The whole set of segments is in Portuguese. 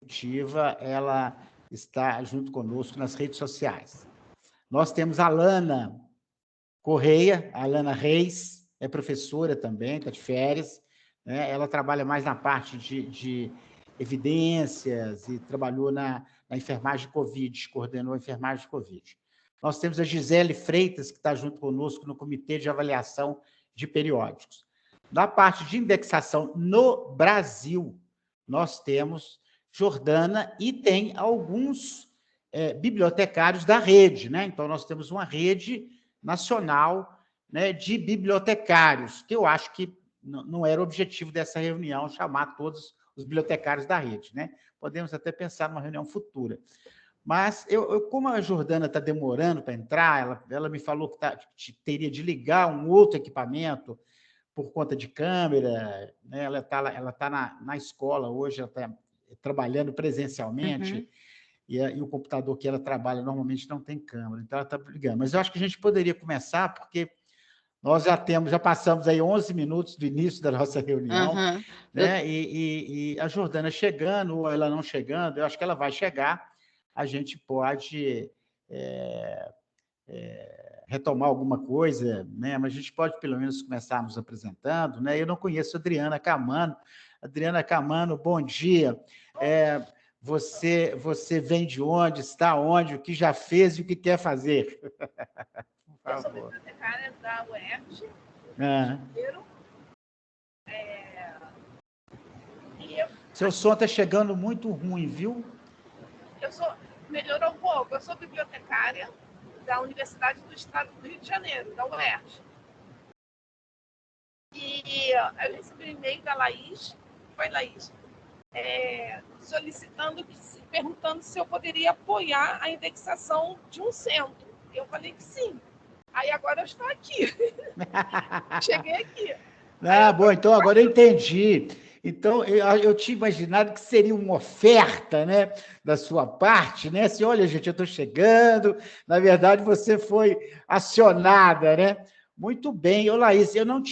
executiva, ela está junto conosco nas redes sociais. Nós temos a Lana Correia, a Lana Reis, é professora também, está de férias, né? Ela trabalha mais na parte de evidências e trabalhou na enfermagem Covid, coordenou a enfermagem Covid. Nós temos a Gisele Freitas, que está junto conosco no Comitê de Avaliação de Periódicos. Na parte de indexação no Brasil, nós temos Jordana e tem alguns bibliotecários da rede, né? Então, nós temos uma rede nacional, né, de bibliotecários, que eu acho que não era o objetivo dessa reunião, chamar todos os bibliotecários da rede, né? Podemos até pensar numa reunião futura. Mas, como a Jordana está demorando para entrar, ela me falou que teria de ligar um outro equipamento por conta de câmera, né? Ela tá na escola hoje, ela está trabalhando presencialmente, e o computador que ela trabalha normalmente não tem câmera, então ela está ligando. Mas eu acho que a gente poderia começar, porque nós já passamos aí 11 minutos do início da nossa reunião, né? E a Jordana chegando, ou ela não chegando, eu acho que ela vai chegar, a gente pode retomar alguma coisa, né? Mas a gente pode, pelo menos, começar nos apresentando, né? Eu não conheço a Adriana Camano. Adriana Camano, bom dia. Você vem de onde, está onde, o que já fez e o que quer fazer? Eu sou bibliotecária da UERJ, Seu som está chegando muito ruim, viu? Melhorou um pouco. Eu sou bibliotecária da Universidade do Estado do Rio de Janeiro, da UERJ. E eu recebi um e-mail da Laís, solicitando, perguntando se eu poderia apoiar a indexação de um centro. Eu falei que sim. Aí agora eu estou aqui. Cheguei aqui. Bom, então agora eu entendi. Então, eu tinha imaginado que seria uma oferta, né, da sua parte, né? Assim, olha, gente, eu estou chegando. Na verdade, você foi acionada, né? Muito bem. Ô, Laís, eu não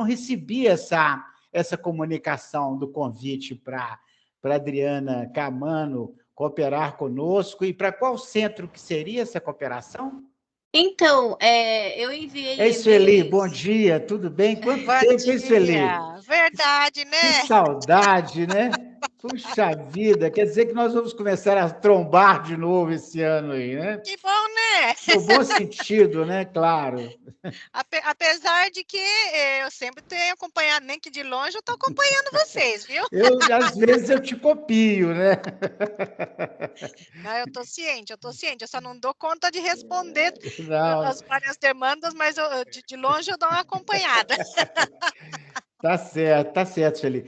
recebi essa comunicação do convite para Adriana Camano cooperar conosco. E para qual centro que seria essa cooperação? Então, eu enviei e-mails... Sueli, bom dia, tudo bem? Quanto tempo, hein, Sueli? Verdade, né? Que saudade, né? Puxa vida, quer dizer que nós vamos começar a trombar de novo esse ano aí, né? Que bom, né? No bom sentido, né? Claro. Apesar de que eu sempre tenho acompanhado, nem que de longe eu estou acompanhando vocês, viu? Às vezes eu te copio, né? Não, eu estou ciente, eu só não dou conta de responder as várias demandas, mas de longe eu dou uma acompanhada. Tá certo, Sueli.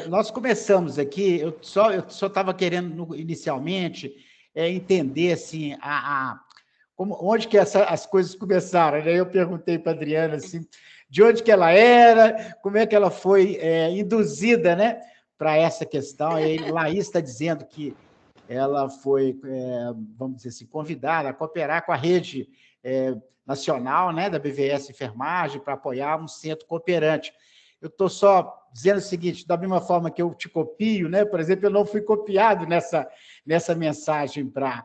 Nós começamos aqui, eu só estava querendo, inicialmente, entender assim, onde que as coisas começaram. Né? Eu perguntei para a Adriana assim, de onde que ela era, como é que ela foi induzida, né, para essa questão. E a Laís está dizendo que ela foi, vamos dizer assim, convidada a cooperar com a rede nacional, né, da BVS Enfermagem para apoiar um centro cooperante. Eu estou só dizendo o seguinte, da mesma forma que eu te copio, né? Por exemplo, eu não fui copiado nessa mensagem para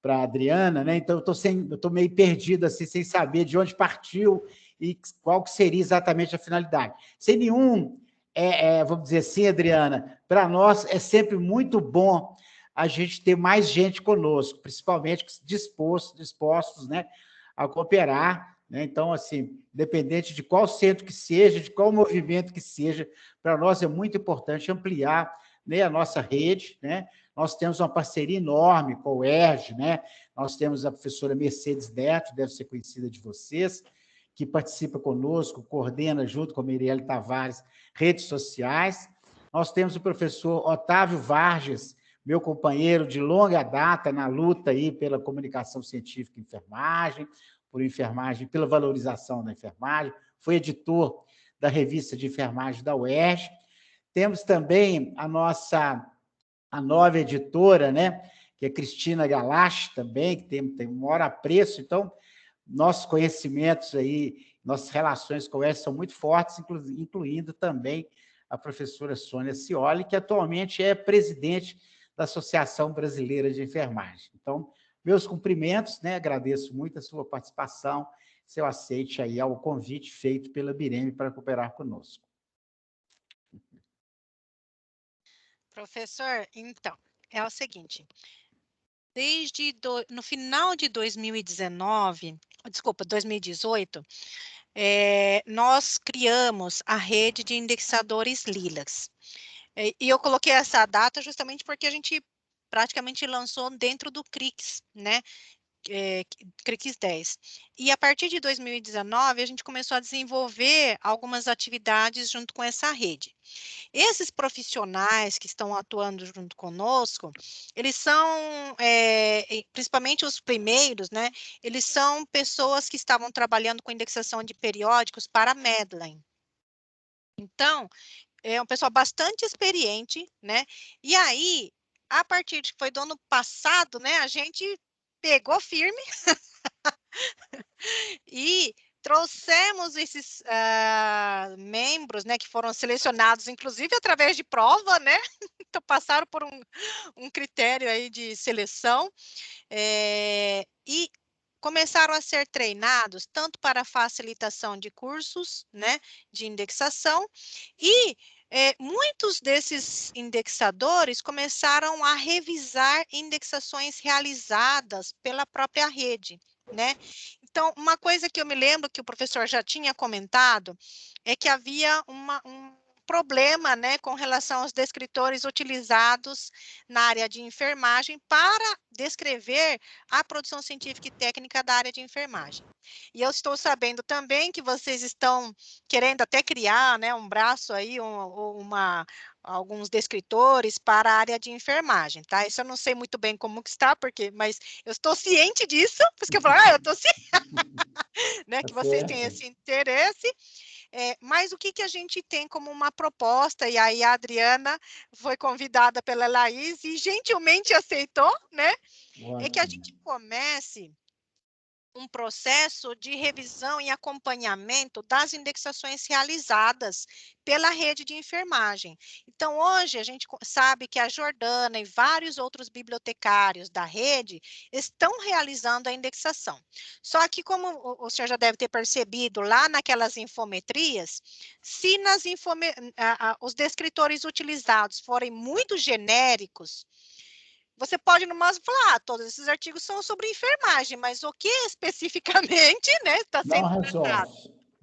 a Adriana, né? Então, eu estou meio perdido, assim, sem saber de onde partiu e qual que seria exatamente a finalidade. Sem nenhum, vamos dizer assim, Adriana, para nós é sempre muito bom a gente ter mais gente conosco, principalmente dispostos, né, a cooperar. Então, assim, independente de qual centro que seja, de qual movimento que seja, para nós é muito importante ampliar, né, a nossa rede, né? Nós temos uma parceria enorme com o UERJ, né? Nós temos a professora Mercedes Neto, deve ser conhecida de vocês, que participa conosco, coordena junto com a Mirelle Tavares redes sociais. Nós temos o professor Otávio Vargas, meu companheiro de longa data na luta aí pela comunicação científica e enfermagem, por enfermagem, pela valorização da enfermagem, foi editor da revista de enfermagem da UERJ. Temos também a nova editora, né, que é Cristina Galache também, que tem um maior apreço. Então, nossos conhecimentos aí, nossas relações com o UERJ são muito fortes, incluindo também a professora Sônia Scioli, que atualmente é presidente da Associação Brasileira de Enfermagem. Então, meus cumprimentos, né? Agradeço muito a sua participação, seu aceite aí ao convite feito pela Bireme para cooperar conosco. Professor, então, é o seguinte, no final de 2019, desculpa, 2018, nós criamos a rede de indexadores Lilas. E eu coloquei essa data justamente porque a gente praticamente lançou dentro do CRICS, né? CRICS 10. E a partir de 2019, a gente começou a desenvolver algumas atividades junto com essa rede. Esses profissionais que estão atuando junto conosco, eles são, principalmente os primeiros, né? Eles são pessoas que estavam trabalhando com indexação de periódicos para a Medline. Então, é um pessoal bastante experiente, né? E aí, a partir de que foi do ano passado, né? A gente pegou firme e trouxemos esses membros, né, que foram selecionados, inclusive através de prova, né, então passaram por um critério aí de seleção, e começaram a ser treinados tanto para facilitação de cursos, né, de indexação, e muitos desses indexadores começaram a revisar indexações realizadas pela própria rede, né? Então, uma coisa que eu me lembro que o professor já tinha comentado é que havia um problema, né, com relação aos descritores utilizados na área de enfermagem para descrever a produção científica e técnica da área de enfermagem. E eu estou sabendo também que vocês estão querendo até criar, né, um braço aí, alguns descritores para a área de enfermagem, tá? Isso eu não sei muito bem como que está, mas eu estou ciente disso, por isso que eu falo, eu estou ciente, né, que vocês têm esse interesse, mas o que a gente tem como uma proposta, e aí a Adriana foi convidada pela Laís e gentilmente aceitou, né? É que a gente comece um processo de revisão e acompanhamento das indexações realizadas pela rede de enfermagem. Então, hoje, a gente sabe que a Jordana e vários outros bibliotecários da rede estão realizando a indexação. Só que, como o senhor já deve ter percebido, lá naquelas infometrias, se os descritores utilizados forem muito genéricos, você pode, no máximo, falar, todos esses artigos são sobre enfermagem, mas o que especificamente, né, está sendo tratado?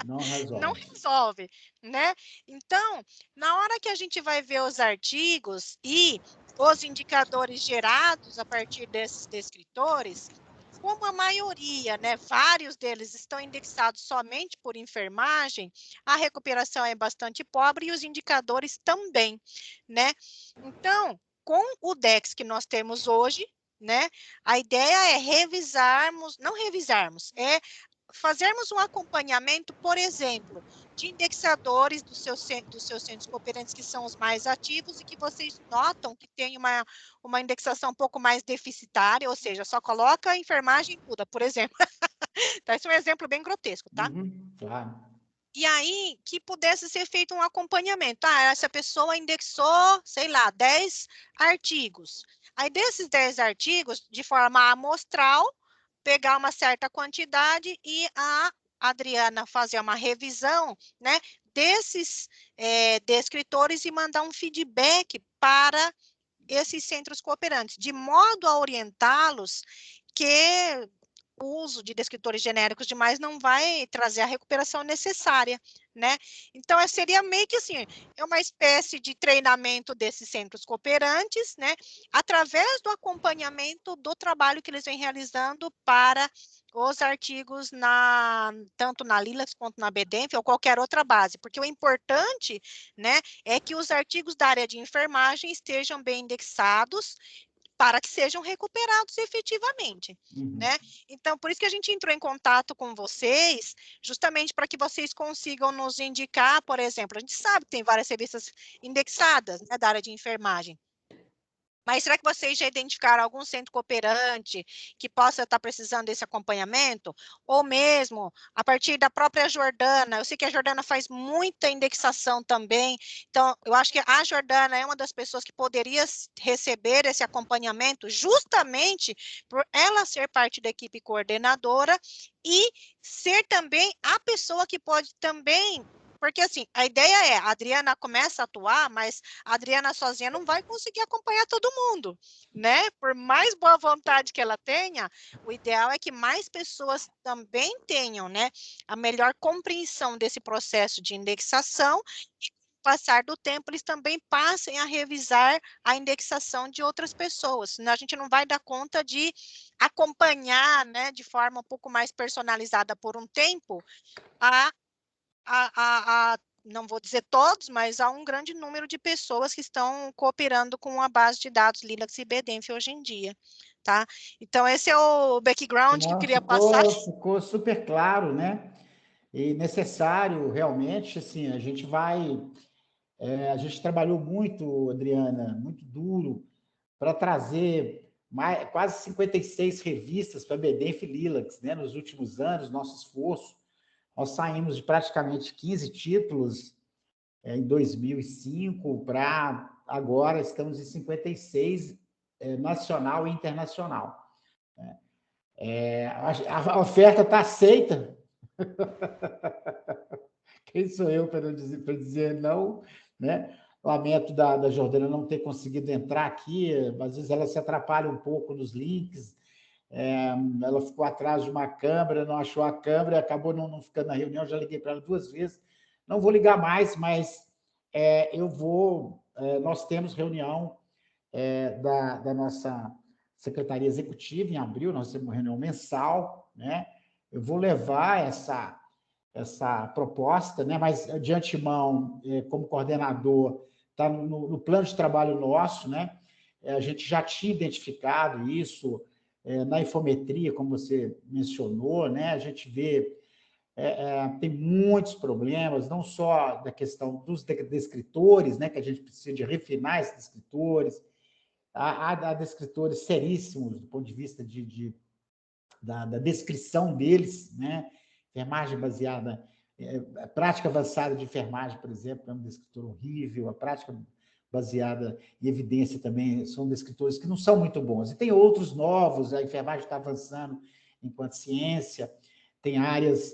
Não resolve. Não resolve, né? Então, na hora que a gente vai ver os artigos e os indicadores gerados a partir desses descritores, como a maioria, né, vários deles estão indexados somente por enfermagem, a recuperação é bastante pobre e os indicadores também, né? Então, com o DEX que nós temos hoje, né, a ideia é não revisarmos, é fazermos um acompanhamento, por exemplo, de indexadores dos seus centros cooperantes que são os mais ativos e que vocês notam que tem uma indexação um pouco mais deficitária, ou seja, só coloca a enfermagem e muda, por exemplo. Tá, esse é um exemplo bem grotesco, tá? Claro. E aí, que pudesse ser feito um acompanhamento. Essa pessoa indexou, sei lá, 10 artigos. Aí, desses 10 artigos, de forma amostral, pegar uma certa quantidade e a Adriana fazer uma revisão, né, desses descritores e mandar um feedback para esses centros cooperantes, de modo a orientá-los que o uso de descritores genéricos demais não vai trazer a recuperação necessária, né? Então, seria meio que assim, é uma espécie de treinamento desses centros cooperantes, né? Através do acompanhamento do trabalho que eles vêm realizando para os artigos tanto na Lilas quanto na BDENF ou qualquer outra base, porque o importante, né, é que os artigos da área de enfermagem estejam bem indexados para que sejam recuperados efetivamente, né? Então, por isso que a gente entrou em contato com vocês, justamente para que vocês consigam nos indicar, por exemplo, a gente sabe que tem várias revistas indexadas, né, da área de enfermagem, Mas será que vocês já identificaram algum centro cooperante que possa estar precisando desse acompanhamento? Ou mesmo, a partir da própria Jordana, eu sei que a Jordana faz muita indexação também, então eu acho que a Jordana é uma das pessoas que poderia receber esse acompanhamento justamente por ela ser parte da equipe coordenadora e ser também a pessoa que pode também... Porque, assim, a ideia é, a Adriana começa a atuar, mas a Adriana sozinha não vai conseguir acompanhar todo mundo, né? Por mais boa vontade que ela tenha, o ideal é que mais pessoas também tenham, né, a melhor compreensão desse processo de indexação e, com o passar do tempo, eles também passem a revisar a indexação de outras pessoas, senão a gente não vai dar conta de acompanhar, né, de forma um pouco mais personalizada por um tempo, não vou dizer todos, mas há um grande número de pessoas que estão cooperando com a base de dados Lilacs e BDenf hoje em dia, tá? Então, esse é o background que eu Não, queria passar. ficou super claro, né? E necessário, realmente, assim, a gente trabalhou muito, Adriana, muito duro, para trazer quase 56 revistas para BDenf e Lilacs, né? Nos últimos anos, nosso esforço. Nós saímos de praticamente 15 títulos em 2005 para agora estamos em 56, nacional e internacional. A oferta está aceita. Quem sou eu para dizer não, né? Lamento da Jordana não ter conseguido entrar aqui, às vezes ela se atrapalha um pouco nos links, ela ficou atrás de uma câmera, não achou a câmera, acabou não ficando na reunião, já liguei para ela 2 vezes. Não vou ligar mais, mas nós temos reunião da nossa Secretaria Executiva em abril, nós temos uma reunião mensal, né? Eu vou levar essa proposta, né? Mas, de antemão, como coordenador, está no plano de trabalho nosso, né? A gente já tinha identificado isso na infometria, como você mencionou, né? A gente vê, tem muitos problemas, não só da questão dos descritores, né? Que a gente precisa de refinar esses descritores, há descritores seríssimos do ponto de vista da descrição deles, né? Enfermagem baseada, a prática avançada de enfermagem, por exemplo, é um descritor horrível, a prática baseada em evidência também são descritores que não são muito bons. E tem outros novos, a enfermagem está avançando enquanto ciência, tem áreas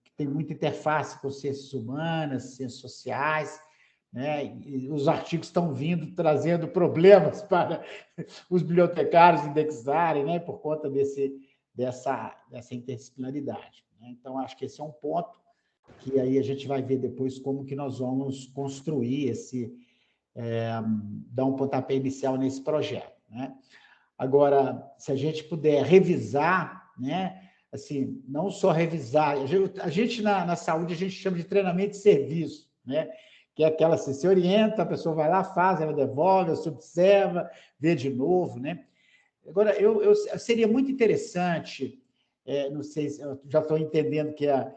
que tem muita interface com ciências humanas, ciências sociais, né? E os artigos estão vindo trazendo problemas para os bibliotecários indexarem, né? Por conta dessa interdisciplinaridade, né? Então, acho que esse é um ponto que aí a gente vai ver depois como que nós vamos construir dar um pontapé inicial nesse projeto, né? Agora, se a gente puder revisar, né? Assim, não só revisar, a gente na saúde a gente chama de treinamento de serviço, né? Que é aquela, assim, se orienta, a pessoa vai lá, faz, ela devolve, ela se observa, vê de novo, né? Agora, seria muito interessante, não sei se eu já estou entendendo que a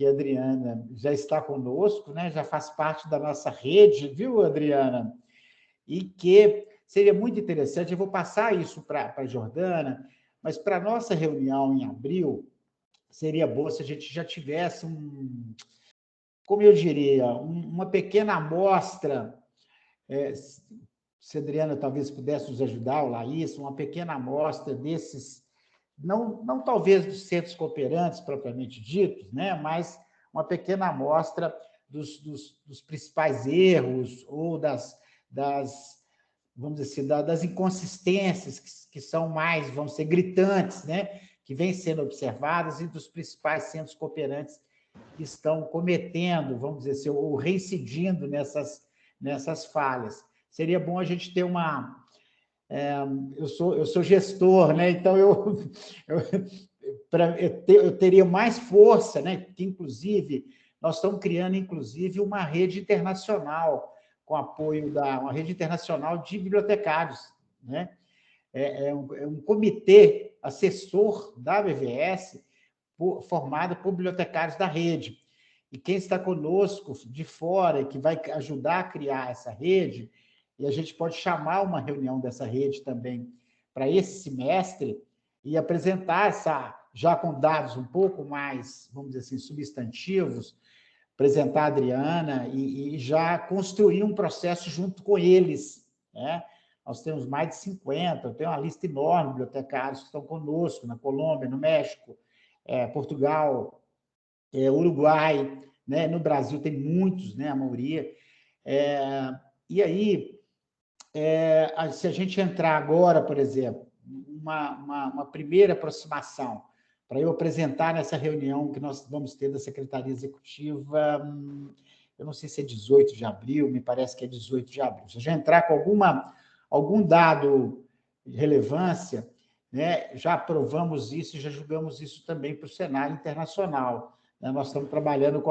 Adriana já está conosco, né? Já faz parte da nossa rede, viu, Adriana? E que seria muito interessante, eu vou passar isso para a Jordana, mas para a nossa reunião em abril, seria bom se a gente já tivesse como eu diria, uma pequena amostra, se a Adriana talvez pudesse nos ajudar, ou Laís, uma pequena amostra desses, não talvez dos centros cooperantes propriamente ditos, né, mas uma pequena amostra dos principais erros ou vamos dizer assim, das inconsistências que são mais, vão ser gritantes, né, que vêm sendo observadas e dos principais centros cooperantes que estão cometendo, vamos dizer assim, ou reincidindo nessas falhas. Seria bom a gente ter eu sou gestor, né? Então eu teria mais força, né? Que, inclusive, nós estamos criando, inclusive, uma rede internacional, com apoio uma rede internacional de bibliotecários, né? É um comitê assessor da BVS, formado por bibliotecários da rede. E quem está conosco de fora, que vai ajudar a criar essa rede, e a gente pode chamar uma reunião dessa rede também para esse semestre e apresentar já com dados um pouco mais, vamos dizer assim, substantivos, apresentar a Adriana e já construir um processo junto com eles, né? Nós temos mais de 50, eu tenho uma lista enorme de bibliotecários que estão conosco na Colômbia, no México, Portugal, Uruguai, né? No Brasil tem muitos, né? A maioria. E aí, se a gente entrar agora, por exemplo, uma primeira aproximação, para eu apresentar nessa reunião que nós vamos ter da Secretaria Executiva, eu não sei se é 18 de abril, me parece que é 18 de abril. Se a gente entrar com algum dado de relevância, né, já aprovamos isso e já julgamos isso também para o cenário internacional, né? Nós estamos trabalhando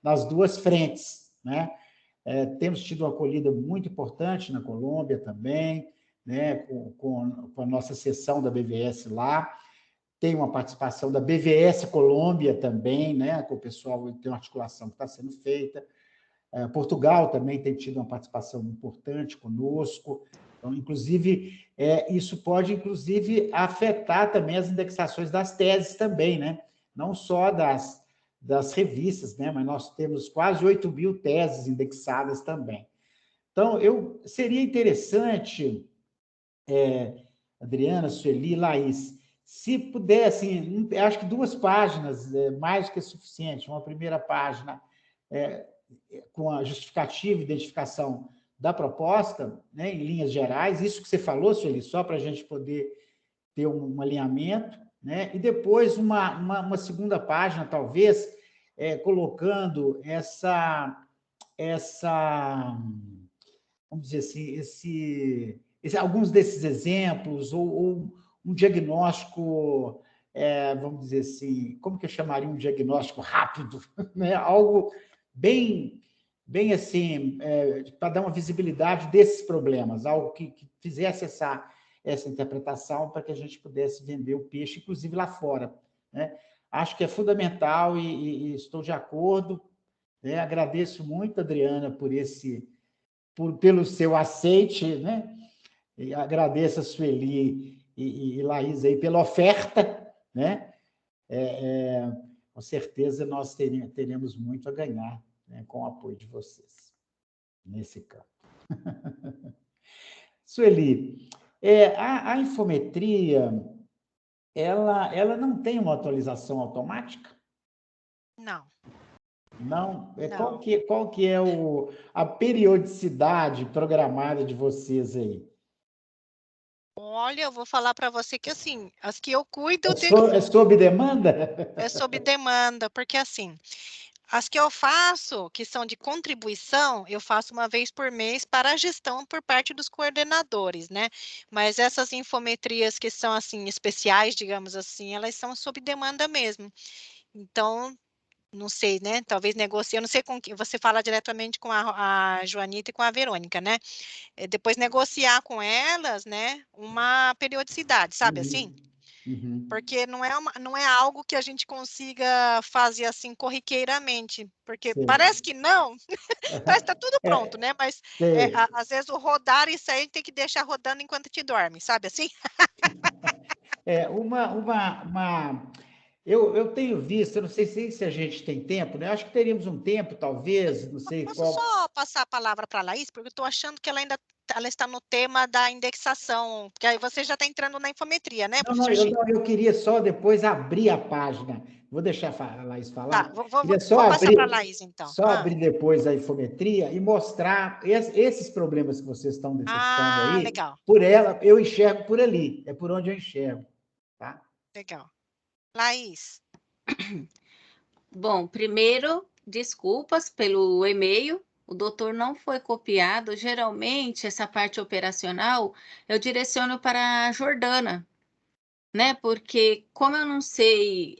nas duas frentes, né? Temos tido uma acolhida muito importante na Colômbia também, né, com a nossa seção da BVS lá. Tem uma participação da BVS Colômbia também, né, com o pessoal, tem uma articulação que está sendo feita. Portugal também tem tido uma participação importante conosco. Então, inclusive, isso pode, inclusive, afetar também as indexações das teses também, né? Não só das revistas, né? Mas nós temos quase 8.000 teses indexadas também. Então, seria interessante, Adriana, Sueli, Laís, se puder, assim, acho que 2 páginas mais do que suficiente. Uma primeira página com a justificativa e identificação da proposta, né, em linhas gerais, isso que você falou, Sueli, só para a gente poder ter um alinhamento, né? E depois uma segunda página, talvez, colocando vamos dizer assim, alguns desses exemplos, ou um diagnóstico, vamos dizer assim, como que eu chamaria um diagnóstico rápido, né? Algo bem assim, para dar uma visibilidade desses problemas, algo que fizesse essa interpretação para que a gente pudesse vender o peixe, inclusive lá fora, né? Acho que é fundamental e estou de acordo, né? Agradeço muito, Adriana, pelo seu aceite, né? E agradeço a Sueli e Laís aí pela oferta, né? Com certeza nós teremos muito a ganhar, né, com o apoio de vocês nesse campo. Sueli, a infometria, ela não tem uma atualização automática? Não. Não? Não. Qual que é a periodicidade programada de vocês aí? Olha, eu vou falar para você que, assim, as que eu cuido, É sob demanda? é sob demanda, porque, assim, as que eu faço, que são de contribuição, eu faço uma vez por mês para a gestão por parte dos coordenadores, né? Mas essas infometrias que são, assim, especiais, digamos assim, elas são sob demanda mesmo. Então, não sei, né? Talvez negocie, eu não sei com quem, você fala diretamente com a Joanita e com a Verônica, né? Depois negociar com elas, né? Uma periodicidade, sabe assim? Uhum. Porque não é algo que a gente consiga fazer assim corriqueiramente, porque Sei. parece que não, parece que está tudo pronto, né? Mas Sei. às vezes o rodar isso aí tem que deixar rodando enquanto te dorme, sabe assim? Eu tenho visto, eu não sei se a gente tem tempo, né? Acho que teríamos um tempo, talvez, não sei Posso qual. só passar a palavra para a Laís, porque eu estou achando que ela está no tema da indexação, porque aí você já está entrando na infometria, né, professor Chico? Eu queria só depois abrir a página. Vou deixar a Laís falar. Tá, Queria vou passar para a Laís, então. abrir depois a infometria e mostrar esses problemas que vocês estão detectando aí. Legal. Por ela, eu enxergo por ali, é por onde eu enxergo. Tá? Legal. Laís. Bom, primeiro, desculpas pelo e-mail. O doutor não foi copiado. Geralmente, essa parte operacional eu direciono para a Jordana, né? Porque como eu não sei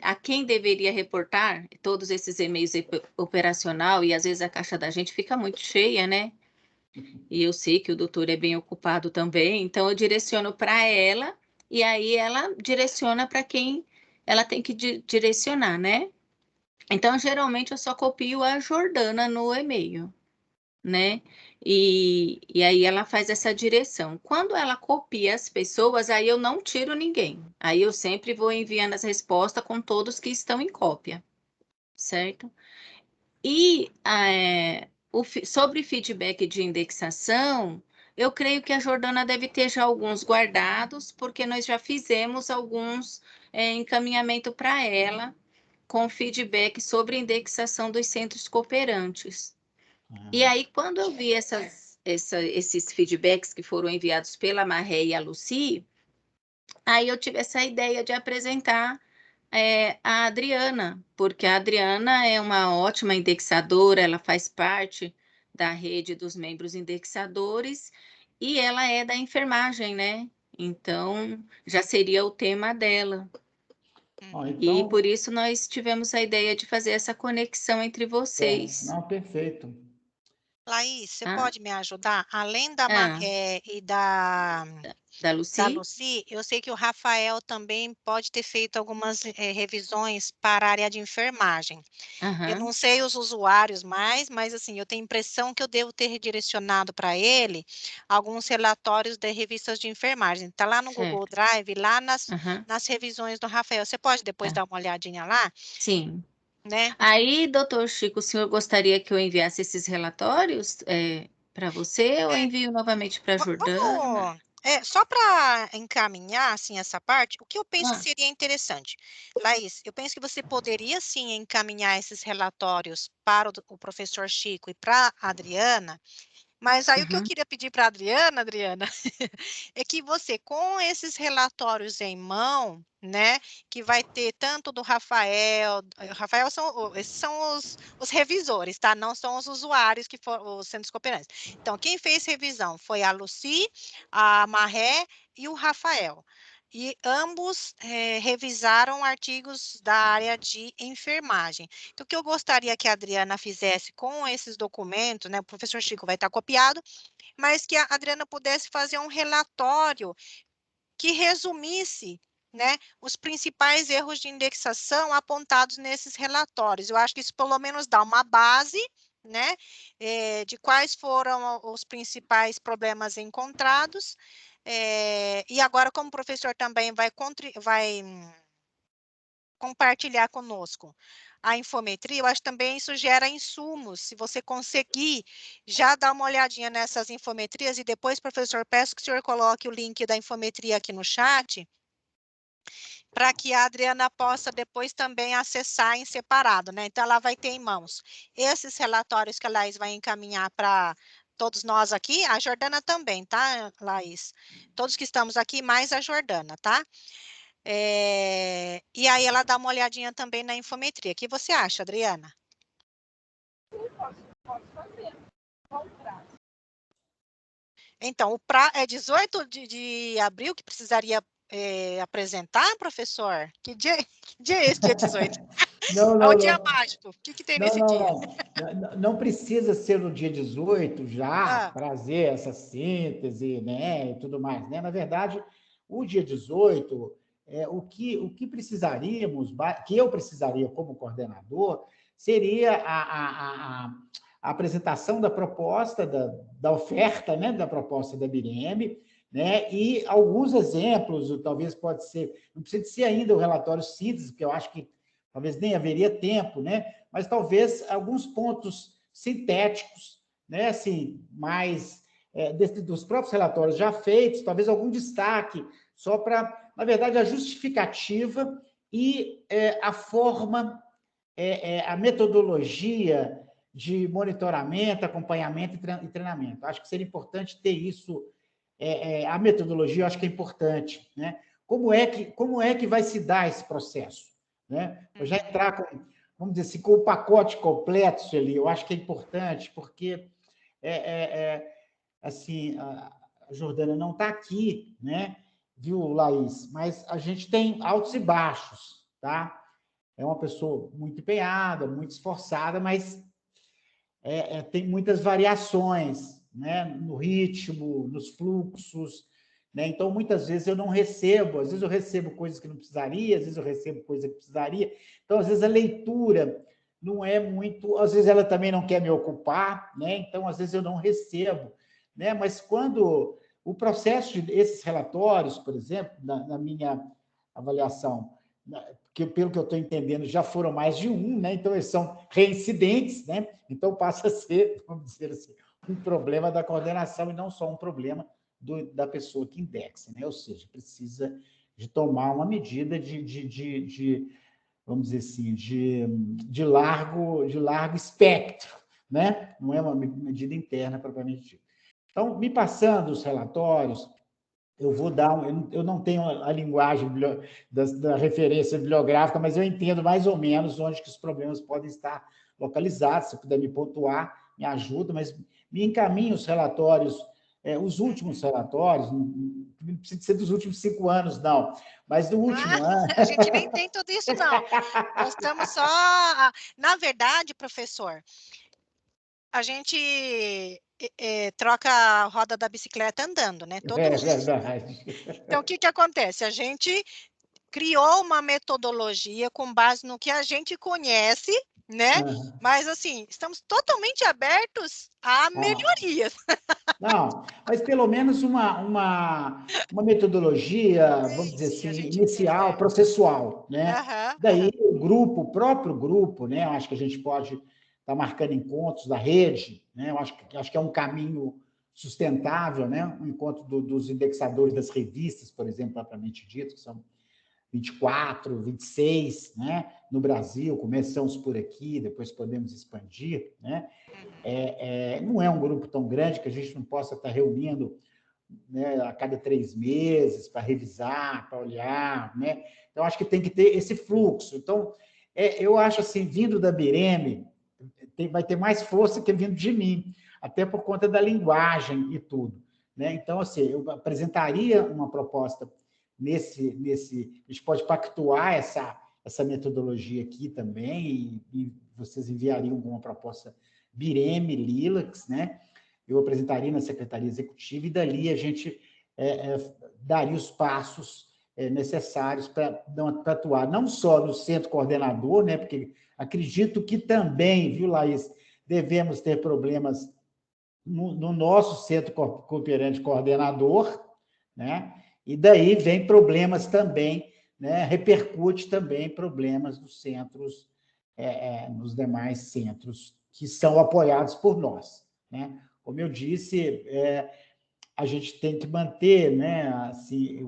a quem deveria reportar todos esses e-mails operacional e às vezes a caixa da gente fica muito cheia, né? E eu sei que o doutor é bem ocupado também, então eu direciono para ela e aí ela direciona para quem ela tem que direcionar, né? Então, geralmente, eu só copio a Jordana no e-mail. né? E aí ela faz essa direção. Quando ela copia as pessoas, aí eu não tiro ninguém. Aí eu sempre vou enviando as respostas com todos que estão em cópia, certo? E sobre feedback de indexação, eu creio que a Jordana deve ter já alguns guardados, porque nós já fizemos alguns encaminhamento para ela com feedback sobre indexação dos centros cooperantes. E aí, quando eu vi esses feedbacks que foram enviados pela Marré e a Lucy, aí eu tive essa ideia de apresentar a Adriana, porque a Adriana é uma ótima indexadora, ela faz parte da rede dos membros indexadores e ela é da enfermagem, né? Então, já seria o tema dela. Ó, E então, por isso nós tivemos a ideia de fazer essa conexão entre vocês, não, perfeito. Laís, você tá? pode me ajudar? Além da Ah, Marré e da da Da Lucy? Lucy, eu sei que o Rafael também pode ter feito algumas revisões para a área de enfermagem. Eu Aham, não sei os usuários mais, mas assim, eu tenho a impressão que eu devo ter redirecionado para ele alguns relatórios de revistas de enfermagem. Está lá no Google certo. Drive, lá nas, Aham, nas revisões do Rafael. Você pode depois tá. dar uma olhadinha lá, Sim. né? Aí, doutor Chico, o senhor gostaria que eu enviasse esses relatórios para você ou envio novamente para a Jordana? Vamos, só para encaminhar assim essa parte, o que eu penso que Ah, seria interessante, Laís, eu penso que você poderia sim encaminhar esses relatórios para o professor Chico e para a Adriana, mas aí o que eu uhum, queria pedir para a Adriana, é que você, com esses relatórios em mão, né, que vai ter tanto do Rafael, Rafael esses são os revisores, tá? Não são os usuários que foram os centros cooperantes. Então, quem fez revisão foi a Lucy, a Marré e o Rafael. E ambos revisaram artigos da área de enfermagem. Então, o que eu gostaria que a Adriana fizesse com esses documentos, né? O professor Chico vai estar copiado, mas que a Adriana pudesse fazer um relatório que resumisse, né, os principais erros de indexação apontados nesses relatórios. Eu acho que isso pelo menos dá uma base, né, de quais foram os principais problemas encontrados. E agora, como o professor também vai compartilhar conosco a infometria, eu acho que também isso gera insumos. Se você conseguir já dar uma olhadinha nessas infometrias e depois, professor, peço que o senhor coloque o link da infometria aqui no chat, para que a Adriana possa depois também acessar em separado, né? Então, ela vai ter em mãos esses relatórios que a Laís vai encaminhar para todos nós aqui, a Jordana também, tá, Laís? Todos que estamos aqui, mais a Jordana, tá? E aí ela dá uma olhadinha também na infometria. O que você acha, Adriana? Sim, posso fazer. Qual o prazo? Então, é 18 de abril que precisaria apresentar, professor? Que dia é esse, dia 18? Não, É o não, dia não. mágico. O que tem Não, nesse não, dia? não. Não precisa ser no dia 18 já Ah, trazer essa síntese, né, e tudo mais, né? Na verdade, o dia 18, o que precisaríamos, que eu precisaria como coordenador, seria a apresentação da proposta, da oferta, né, da proposta da BIREM, né, e alguns exemplos, ou talvez pode ser, não precisa ser ainda o relatório síntese, porque eu acho que talvez nem haveria tempo, né? Mas talvez alguns pontos sintéticos, né? Assim, mais dos próprios relatórios já feitos, talvez algum destaque, só para, na verdade, a justificativa e a forma, a metodologia de monitoramento, acompanhamento e treinamento. Acho que seria importante ter isso, a metodologia, eu acho que é importante, né? Como é que vai se dar esse processo? Né? Eu já uhum. entrar com, vamos dizer assim, com o pacote completo, Sueli, eu acho que é importante, porque assim, a Jordana não está aqui, né? Viu, Laís? Mas a gente tem altos e baixos, tá? É uma pessoa muito empenhada, muito esforçada, mas tem muitas variações, né? No ritmo, nos fluxos, né? Então, muitas vezes eu não recebo, às vezes eu recebo coisas que não precisaria, às vezes eu recebo coisa que precisaria. Então, às vezes a leitura, não é muito... Às vezes ela também não quer me ocupar, né? Então, às vezes eu não recebo, né? Mas quando o processo desses relatórios, por exemplo, na minha avaliação, que pelo que eu estou entendendo, já foram mais de um, né? Então, eles são reincidentes, né? Então, passa a ser, vamos dizer assim, um problema da coordenação e não só um problema da pessoa que indexa, né? Ou seja, precisa de tomar uma medida vamos dizer assim, de largo espectro, né? Não é uma medida interna propriamente dita. Então, me passando os relatórios, eu vou dar... Eu não tenho a linguagem da referência bibliográfica, mas eu entendo mais ou menos onde que os problemas podem estar localizados. Se puder me pontuar, me ajuda, mas me encaminhe os relatórios, os últimos relatórios, não precisa ser dos últimos 5 anos, não, mas do último ano. A gente nem tem tudo isso, não. Nós estamos só... Na verdade, professor, a gente troca a roda da bicicleta andando, né? Todo É mundo. verdade. Então, o que acontece? A gente criou uma metodologia com base no que a gente conhece, né? Mas, assim, estamos totalmente abertos a melhorias. Não, mas pelo menos uma metodologia, vamos dizer Sim, a assim, gente inicial, quer. processual, né? Aham, Daí o próprio grupo, né? Eu acho que a gente pode estar marcando encontros da rede, né? Eu acho que é um caminho sustentável, né? Um encontro dos indexadores das revistas, por exemplo, propriamente dito, que são 24, 26, né? No Brasil, começamos por aqui, depois podemos expandir, né? Não é um grupo tão grande que a gente não possa estar reunindo, né, a cada 3 meses para revisar, para olhar, né? Então, acho que tem que ter esse fluxo. Então, eu acho assim, vindo da Bireme, vai ter mais força que vindo de mim, até por conta da linguagem e tudo, né? Então, assim, eu apresentaria uma proposta nesse a gente pode pactuar essa metodologia aqui também, e vocês enviariam alguma proposta Bireme, Lilacs, né? Eu apresentaria na Secretaria Executiva e dali a gente daria os passos necessários para atuar não só no centro coordenador, né? Porque acredito que também, viu, Laís, devemos ter problemas no nosso centro cooperante coordenador, né? E daí vem problemas também, né? Repercute também problemas nos centros, nos demais centros que são apoiados por nós, né? Como eu disse, a gente tem que manter, né? Assim,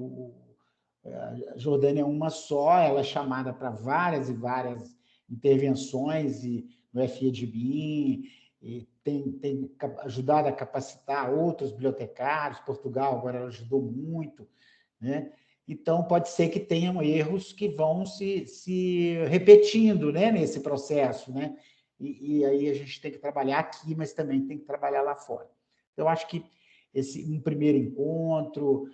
a Jordânia é uma só, ela é chamada para várias e várias intervenções e no FIEDBIM, e tem ajudado a capacitar outros bibliotecários. Portugal agora ajudou muito, né? Então, pode ser que tenham erros que vão se repetindo, né, nesse processo, né? E aí a gente tem que trabalhar aqui, mas também tem que trabalhar lá fora. Então, eu acho que um primeiro encontro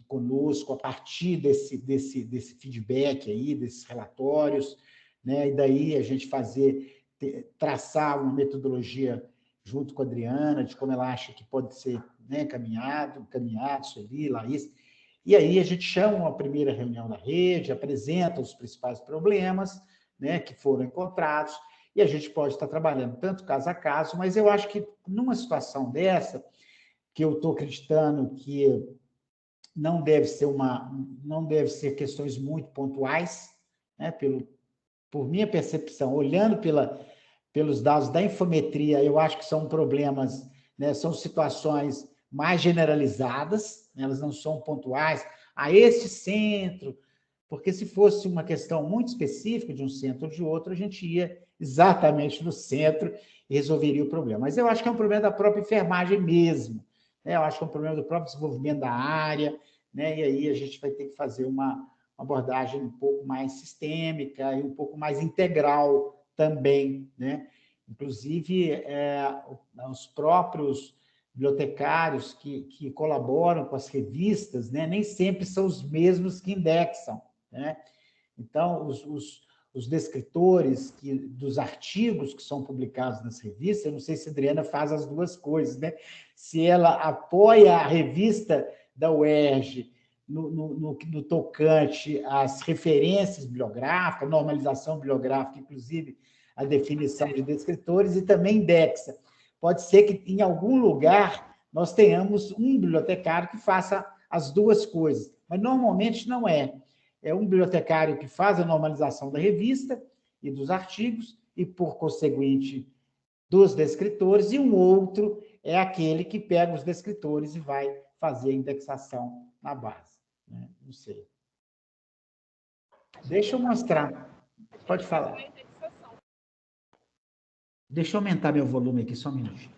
conosco, a partir desse feedback aí, desses relatórios, né? E daí a gente traçar uma metodologia junto com a Adriana, de como ela acha que pode ser, né, caminhado, Sueli, Laís. E aí a gente chama uma primeira reunião da rede, apresenta os principais problemas, né, que foram encontrados, e a gente pode estar trabalhando tanto caso a caso, mas eu acho que numa situação dessa, que eu estou acreditando que não deve ser questões muito pontuais, né, por minha percepção, olhando pelos dados da infometria, eu acho que são problemas, né, são situações mais generalizadas, né, elas não são pontuais a este centro, porque se fosse uma questão muito específica de um centro ou de outro, a gente ia exatamente no centro e resolveria o problema. Mas eu acho que é um problema da própria enfermagem mesmo, né? Eu acho que é um problema do próprio desenvolvimento da área, né? E aí a gente vai ter que fazer uma abordagem um pouco mais sistêmica e um pouco mais integral também, né? Inclusive, os próprios bibliotecários que colaboram com as revistas, né, nem sempre são os mesmos que indexam, né? Então, os descritores dos artigos que são publicados nas revistas, eu não sei se a Adriana faz as duas coisas, né? Se ela apoia a revista da UERJ no tocante às referências bibliográficas, normalização bibliográfica, inclusive a definição de descritores e também indexa. Pode ser que em algum lugar nós tenhamos um bibliotecário que faça as duas coisas, mas normalmente não é. É um bibliotecário que faz a normalização da revista e dos artigos, e, por conseguinte, dos descritores, e um outro é aquele que pega os descritores e vai fazer a indexação na base. Né? Não sei. Deixa eu mostrar. Pode falar. Deixa eu aumentar meu volume aqui, só um minutinho.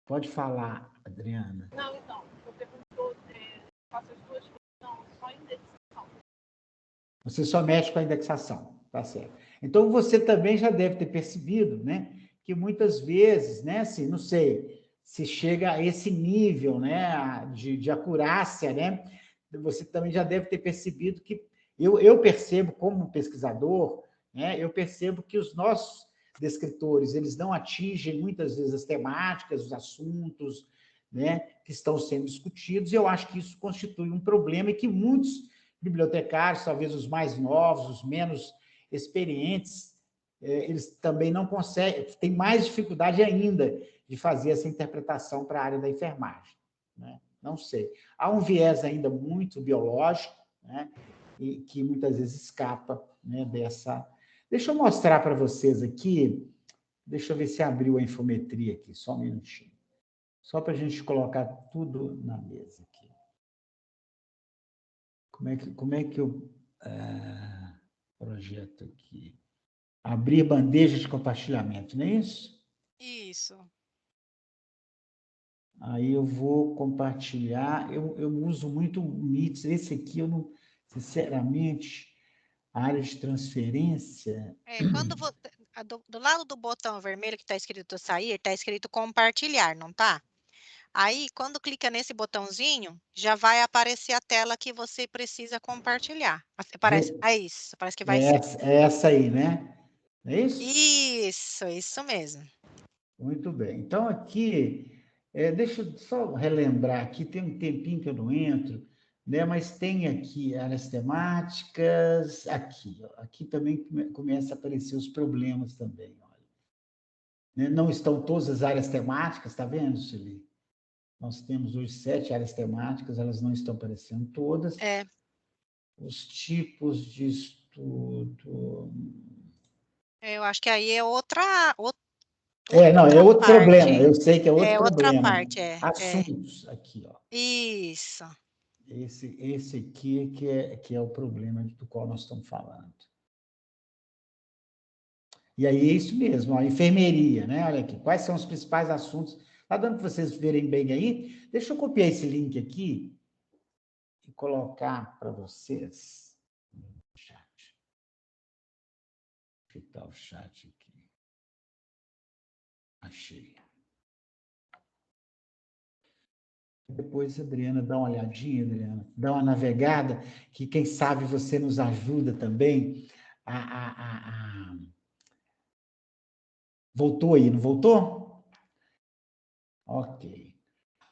Pode falar, Adriana. Não, então, eu perguntou, faço as duas coisas, não, só indexação. Você só mexe com a indexação, tá certo. Então, você também já deve ter percebido, né, que muitas vezes, né, assim, não sei, se chega a esse nível, né, de acurácia, né, você também já deve ter percebido que, eu percebo como pesquisador, né, eu percebo que os nossos descritores, eles não atingem muitas vezes as temáticas, os assuntos, né, que estão sendo discutidos, e eu acho que isso constitui um problema e que muitos bibliotecários, talvez os mais novos, os menos experientes, eles também não conseguem, têm mais dificuldade ainda de fazer essa interpretação para a área da enfermagem. Né? Não sei. Há um viés ainda muito biológico, né, e que muitas vezes escapa, né, dessa... Deixa eu mostrar para vocês aqui, deixa eu ver se abriu a infometria aqui, só um minutinho. Só para a gente colocar tudo na mesa aqui. Como é que eu projeto aqui? Abrir bandeja de compartilhamento, não é isso? Isso. Aí eu vou compartilhar. Eu uso muito o Meet. Esse aqui eu não, sinceramente, a área de transferência. Quando do lado do botão vermelho que está escrito sair, está escrito compartilhar, não tá? Aí, quando clica nesse botãozinho, já vai aparecer a tela que você precisa compartilhar. Parece, isso, parece que vai ser. É essa aí, né? É isso? Isso mesmo. Muito bem. Então, aqui, deixa eu só relembrar aqui, tem um tempinho que eu não entro, né? Mas tem aqui áreas temáticas, aqui, ó, aqui também começa a aparecer os problemas também, olha. Né? Não estão todas as áreas temáticas, está vendo, Sueli? Nós temos hoje 7 áreas temáticas, elas não estão aparecendo todas. Os tipos de estudo... Eu acho que aí é outra não, é outro parte. problema, eu sei que é outro outra problema. parte, Assuntos, aqui, ó. Isso. Esse aqui que é o problema do qual nós estamos falando. E aí é isso mesmo, a enfermeria, né? Olha aqui, quais são os principais assuntos? Está dando para vocês verem bem aí? Deixa eu copiar esse link aqui e colocar para vocês no chat. Deixa eu botar o chat aqui. Achei. Depois, Adriana, dá uma olhadinha, Adriana, dá uma navegada, que quem sabe você nos ajuda também Voltou aí, não voltou? Ok.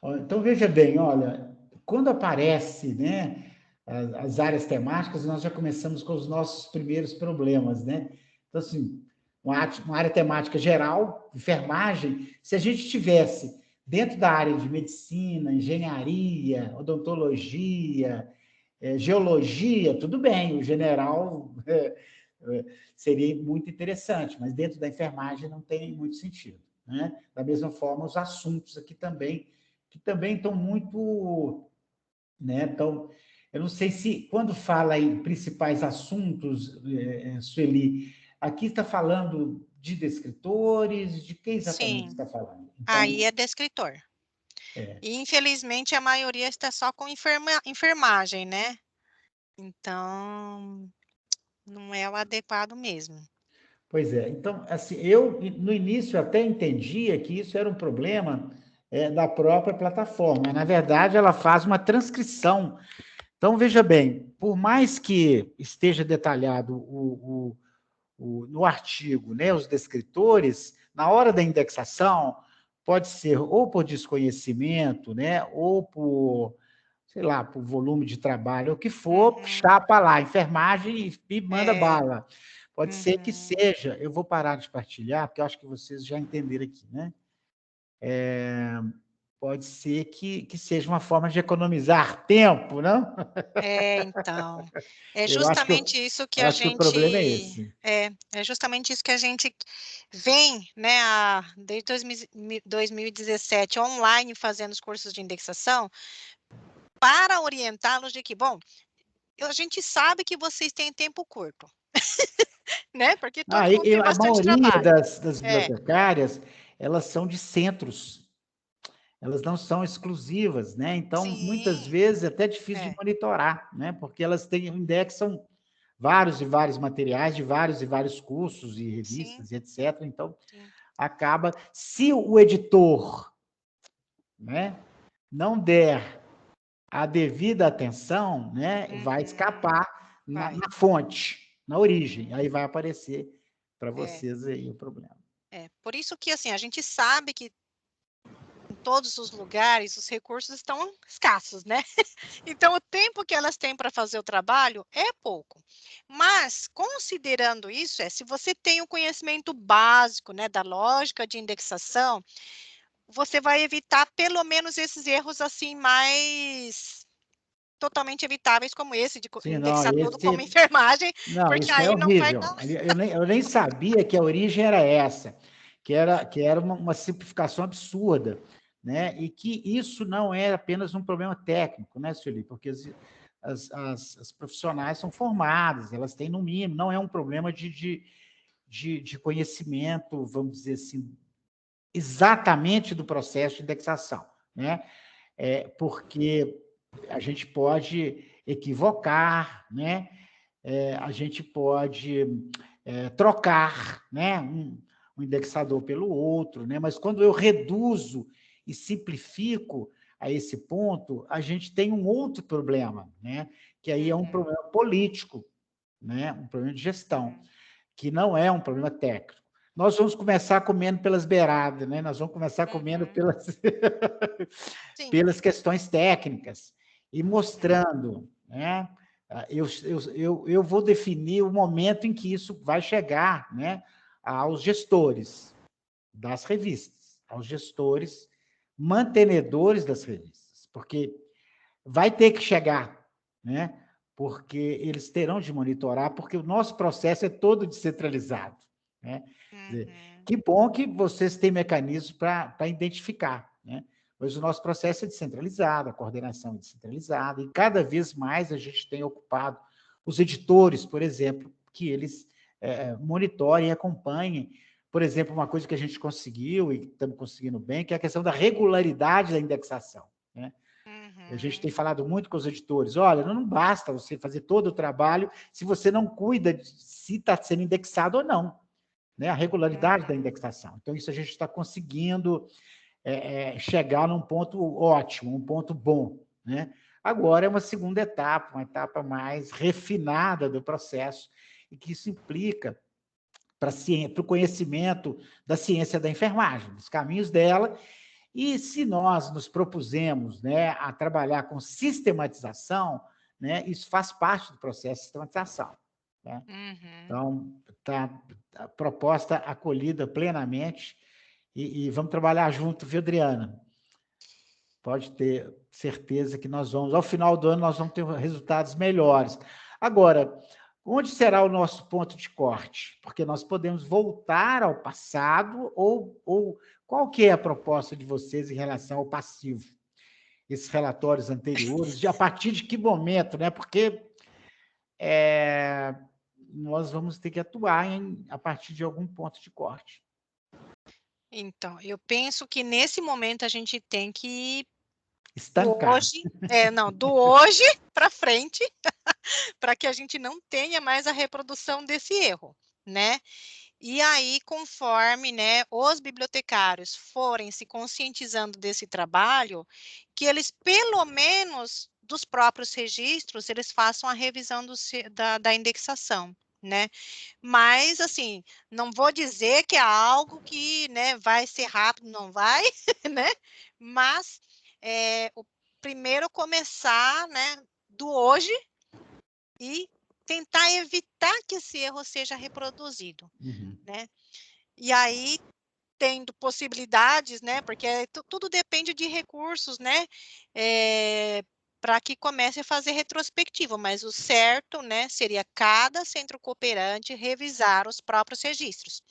Então, veja bem, olha, quando aparece, né, as áreas temáticas, nós já começamos com os nossos primeiros problemas, né? Então, assim, uma área temática geral, enfermagem, se a gente tivesse dentro da área de medicina, engenharia, odontologia, geologia, tudo bem, o general seria muito interessante, mas dentro da enfermagem não tem muito sentido. Né? Da mesma forma, os assuntos aqui também, que também estão muito... Né? Então, eu não sei se, quando fala em principais assuntos, Sueli, aqui está falando de descritores, de quem exatamente está falando? Então, aí é descritor. E, infelizmente, a maioria está só com enfermagem, né? Então, não é o adequado mesmo. Pois é. Então, assim, eu, no início, até entendia que isso era um problema da própria plataforma. Na verdade, ela faz uma transcrição. Então, veja bem, por mais que esteja detalhado no artigo, né, os descritores, na hora da indexação, pode ser ou por desconhecimento, né, ou por, sei lá, por volume de trabalho, o que for, chapa lá, enfermagem e manda bala. Pode ser que seja, eu vou parar de partilhar, porque eu acho que vocês já entenderam aqui, né? Pode ser que seja uma forma de economizar tempo, não? Então, é Eu acho que, justamente isso que eu a acho que o problema é gente esse. é justamente isso que a gente vem, né, desde 2017 online fazendo os cursos de indexação, para orientá-los de que, bom, a gente sabe que vocês têm tempo curto, né, porque todo mundo tem A bastante maioria trabalho. das bibliotecárias, elas são de centros, elas não são exclusivas, né? Então, muitas Sim, vezes é até difícil de é, monitorar, né? Porque elas indexam vários e vários materiais de vários e vários cursos e sim, revistas e etc. Então, sim. acaba, se o editor, né, não der a devida atenção, né, vai Uhum, escapar vai. na fonte, na origem, Uhum, aí vai aparecer para é, vocês aí o problema. Por isso que, assim, a gente sabe que em todos os lugares os recursos estão escassos, né? Então, o tempo que elas têm para fazer o trabalho é pouco. Mas, considerando isso, se você tem o conhecimento básico, né, da lógica de indexação, você vai evitar pelo menos esses erros assim mais totalmente evitáveis, como esse de Sim, não, indexar tudo como enfermagem, não, porque isso é aí não vai horrível. dar. Eu nem sabia que a origem era essa, que era uma simplificação absurda, né? E que isso não é apenas um problema técnico, né, Sueli? Porque as profissionais são formadas, elas têm no mínimo, não é um problema de conhecimento, vamos dizer assim, exatamente do processo de indexação, né? Porque a gente pode equivocar, né? A gente pode trocar, né? Um indexador pelo outro, né? Mas quando eu reduzo e simplifico a esse ponto, a gente tem um outro problema, né? Que aí é um Uhum, problema político, né? Um problema de gestão, uhum, que não é um problema técnico. Nós vamos começar comendo pelas beiradas, né? Nós vamos começar comendo uhum. Sim. pelas questões técnicas e Uhum, mostrando, né? Eu vou definir o momento em que isso vai chegar, né, aos gestores das revistas, aos gestores mantenedores das revistas, porque vai ter que chegar, né? Porque eles terão de monitorar, porque o nosso processo é todo descentralizado, né? Quer dizer, uhum, que bom que vocês têm mecanismos para identificar, né? Mas o nosso processo é descentralizado, a coordenação é descentralizada, e cada vez mais a gente tem ocupado os editores, por exemplo, que eles monitorem e acompanhem. Por exemplo, uma coisa que a gente conseguiu, e estamos conseguindo bem, que é a questão da regularidade da indexação, né? A gente tem uhum, falado muito com os editores, olha, não basta você fazer todo o trabalho se você não cuida de se está sendo indexado ou não, né? A regularidade da uhum, indexação. Então, isso a gente está conseguindo chegar num ponto ótimo, um ponto bom, né? Agora é uma segunda etapa, uma etapa mais refinada do processo, e que isso implica para o conhecimento da ciência da enfermagem, dos caminhos dela. E se nós nos propusemos, né, a trabalhar com sistematização, né, isso faz parte do processo de sistematização, né? uhum. Então, está a proposta acolhida plenamente e vamos trabalhar junto, viu, Adriana? Pode ter certeza que nós vamos, ao final do ano, nós vamos ter resultados melhores. Agora, onde será o nosso ponto de corte? Porque nós podemos voltar ao passado ou qual que é a proposta de vocês em relação ao passivo? Esses relatórios anteriores, a partir de que momento, né? Porque nós vamos ter que atuar a partir de algum ponto de corte. Então, eu penso que nesse momento a gente tem que do Estancar. hoje não, do hoje para frente, para que a gente não tenha mais a reprodução desse erro, né. E aí, conforme, né, os bibliotecários forem se conscientizando desse trabalho, que eles pelo menos dos próprios registros, eles façam a revisão da indexação, né. Mas, assim, não vou dizer que é algo que, né, vai ser rápido, não vai, né, mas, o primeiro começar, né, do hoje e tentar evitar que esse erro seja reproduzido, Uhum. né? E aí, tendo possibilidades, né? Porque tudo depende de recursos, né? Para que comece a fazer retrospectiva, mas o certo, né, seria cada centro cooperante revisar os próprios registros,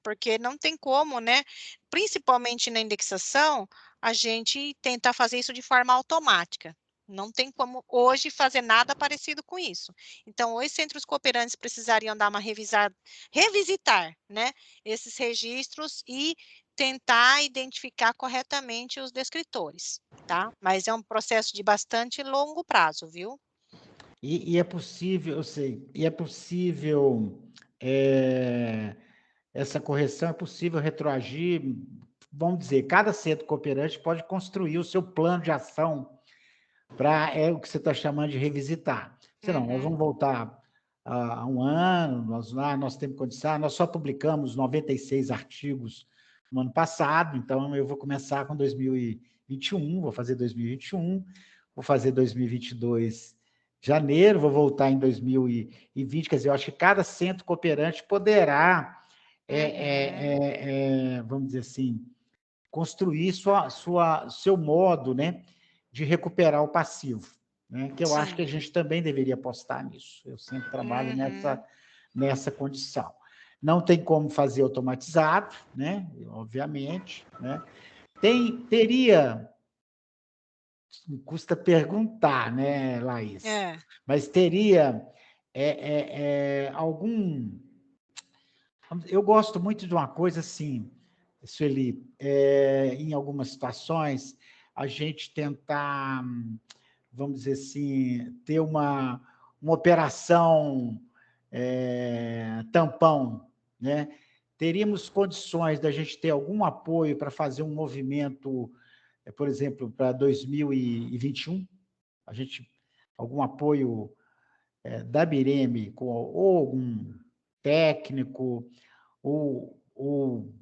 porque não tem como, né? Principalmente na indexação, a gente tentar fazer isso de forma automática. Não tem como hoje fazer nada parecido com isso. Então, os centros cooperantes precisariam dar uma revisitar, né, esses registros e tentar identificar corretamente os descritores, tá? Mas é um processo de bastante longo prazo, viu? E é possível, eu sei, e é possível, essa correção é possível retroagir, vamos dizer, cada centro cooperante pode construir o seu plano de ação para o que você está chamando de revisitar. Senão, nós vamos voltar a um ano, nós temos condição, nós só publicamos 96 artigos no ano passado, então eu vou começar com 2021, vou fazer 2021, vou fazer 2022 janeiro, vou voltar em 2020, quer dizer, eu acho que cada centro cooperante poderá, vamos dizer assim, construir seu modo, né, de recuperar o passivo, né, que eu acho que a Sim. gente também deveria apostar nisso. Eu sempre trabalho Uhum. nessa condição. Não tem como fazer automatizado, né, obviamente, né. Teria, custa perguntar, né, Laís, É. mas teria algum... Eu gosto muito de uma coisa assim, Sueli, em algumas situações, a gente tentar, vamos dizer assim, ter uma operação tampão, né? Teríamos condições da gente ter algum apoio para fazer um movimento, por exemplo, para 2021? A gente, algum apoio da Bireme, ou algum técnico, ou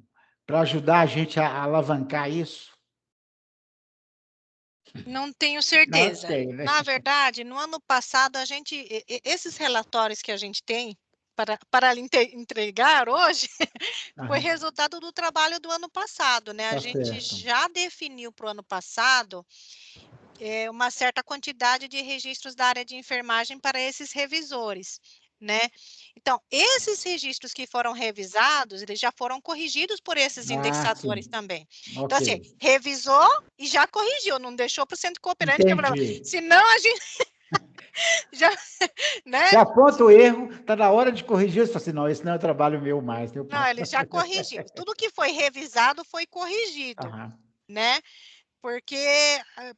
para ajudar a gente a alavancar isso? Não tenho Não certeza. sei, né? Na verdade, no ano passado, a gente, esses relatórios que a gente tem para lhe entregar hoje, foi Aham, resultado do trabalho do ano passado, né? A tá gente certo. já definiu para o ano passado uma certa quantidade de registros da área de enfermagem para esses revisores, né? Então, esses registros que foram revisados, eles já foram corrigidos por esses Ah, indexadores sim. também. Então, Ok. assim, revisou e já corrigiu, não deixou para o centro cooperante ter problema. Entendi. Senão, a gente já, né? Você aponta o erro, está na hora de corrigir. Você fala assim, não, esse não é trabalho meu mais. Meu Não, pai. ele já corrigiu. Tudo que foi revisado foi corrigido, Aham. né? Porque,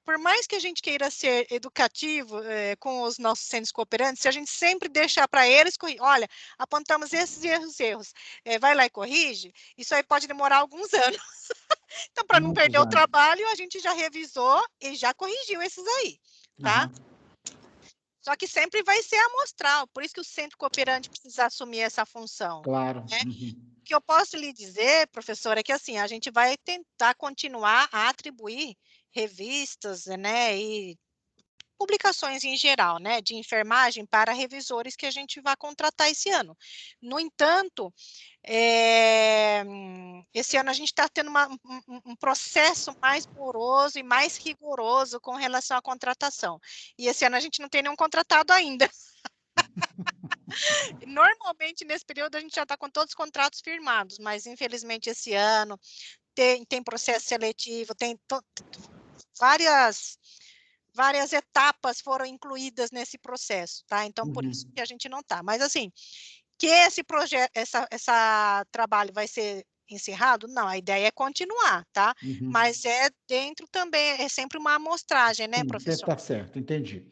por mais que a gente queira ser educativo com os nossos centros cooperantes, se a gente sempre deixar para eles, olha, apontamos esses erros, vai lá e corrige, isso aí pode demorar alguns anos. Então, para não perder Muitos o anos. trabalho, a gente já revisou e já corrigiu esses aí, tá? Aham. Só que sempre vai ser amostral, por isso que o centro cooperante precisa assumir essa função, Claro. né? Uhum. O que eu posso lhe dizer, professor, é que assim, a gente vai tentar continuar a atribuir revistas, né, e publicações em geral, né, de enfermagem para revisores que a gente vai contratar esse ano. No entanto, esse ano a gente está tendo um processo mais moroso e mais rigoroso com relação à contratação. E esse ano a gente não tem nenhum contratado ainda. Normalmente, nesse período, a gente já está com todos os contratos firmados, mas infelizmente esse ano tem processo seletivo, tem várias etapas foram incluídas nesse processo, tá? Então, por isso Uhum. que a gente não está. Mas, assim, que esse projeto, essa trabalho vai ser encerrado? Não, a ideia é continuar, tá? Uhum. Mas dentro também, é sempre uma amostragem, né, Sim, professor? tá certo, entendi.